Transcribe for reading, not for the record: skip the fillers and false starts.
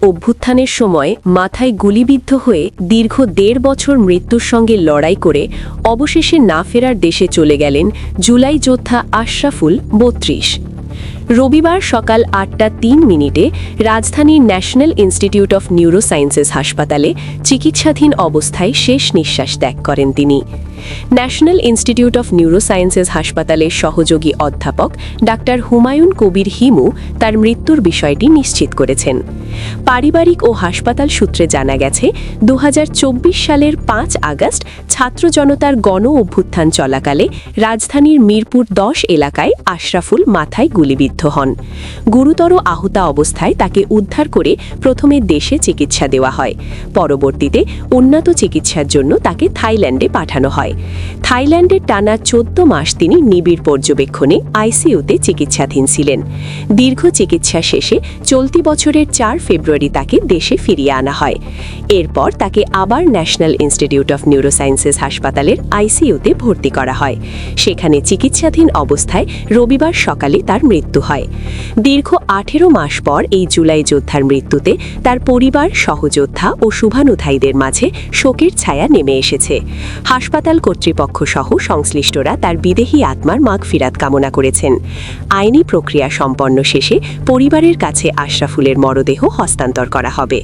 অভ্যুত্থানের সময় মাথায় গুলিবিদ্ধ হয়ে দীর্ঘ ১.৫ বছর মৃত্যুর সঙ্গে লড়াই করে অবশেষে না ফেরার দেশে চলে গেলেন জুলাই যোদ্ধা আশরাফুল ৩২। রবিবার সকাল ৮টা ৩ মিনিটে রাজধানীর ন্যাশনাল ইনস্টিটিউট অফ নিউরোসায়েন্সেস হাসপাতালে চিকিৎসাধীন অবস্থায় শেষ নিঃশ্বাস ত্যাগ করেন তিনি। ন্যাশনাল ইনস্টিটিউট অফ নিউরোসায়েন্সেস হাসপাতালের সহযোগী অধ্যাপক ডাক্তার হুমায়ুন কবির হিমু তার মৃত্যুর বিষয়টি নিশ্চিত করেছেন। পারিবারিক ও হাসপাতাল সূত্রে জানা গেছে, ২০২৪ সালের ৫ আগস্ট ছাত্র জনতার গণ অভ্যুত্থান চলাকালে রাজধানীর মিরপুর ১০ এলাকায় আশরাফুল মাথায় গুলিবিদ্ধ হন। গুরুতর আহত অবস্থায় তাকে উদ্ধার করে প্রথমে দেশে চিকিৎসা দেওয়া হয়। পরবর্তীতে উন্নত চিকিৎসার জন্য তাকে থাইল্যান্ডে পাঠানো হয়। থাইল্যান্ডের টানা ১৪ মাস তিনি নিবিড় পর্যবেক্ষণে আইসিইউতে চিকিৎসাধীন ছিলেন। দীর্ঘ চিকিৎসা শেষে চলতি বছরের ৪ ফেব্রুয়ারি তাকে দেশে ফিরিয়ে আনা হয়। এরপর তাকে আবার ন্যাশনাল ইনস্টিটিউট অফ নিউরোসায়েন্সেস হাসপাতালের আইসিইউতে ভর্তি করা হয়। সেখানে চিকিৎসাধীন অবস্থায় রবিবার সকালে তার মৃত্যু হয়। দীর্ঘ ১৮ মাস পর এই জুলাই যোদ্ধার মৃত্যুতে তার পরিবার, সহযোদ্ধা ও শুভানুধ্যায়ীদের মাঝে শোকের ছায়া নেমে এসেছে। হাসপাতাল কর্তৃপক্ষ সহ সংশ্লিষ্টরা তার বিদেহী আত্মার মাগফিরাত কামনা করেছেন। আইনি প্রক্রিয়া সম্পন্ন শেষে পরিবারের কাছে আশরাফুলের মরদেহ হস্তান্তর করা হবে।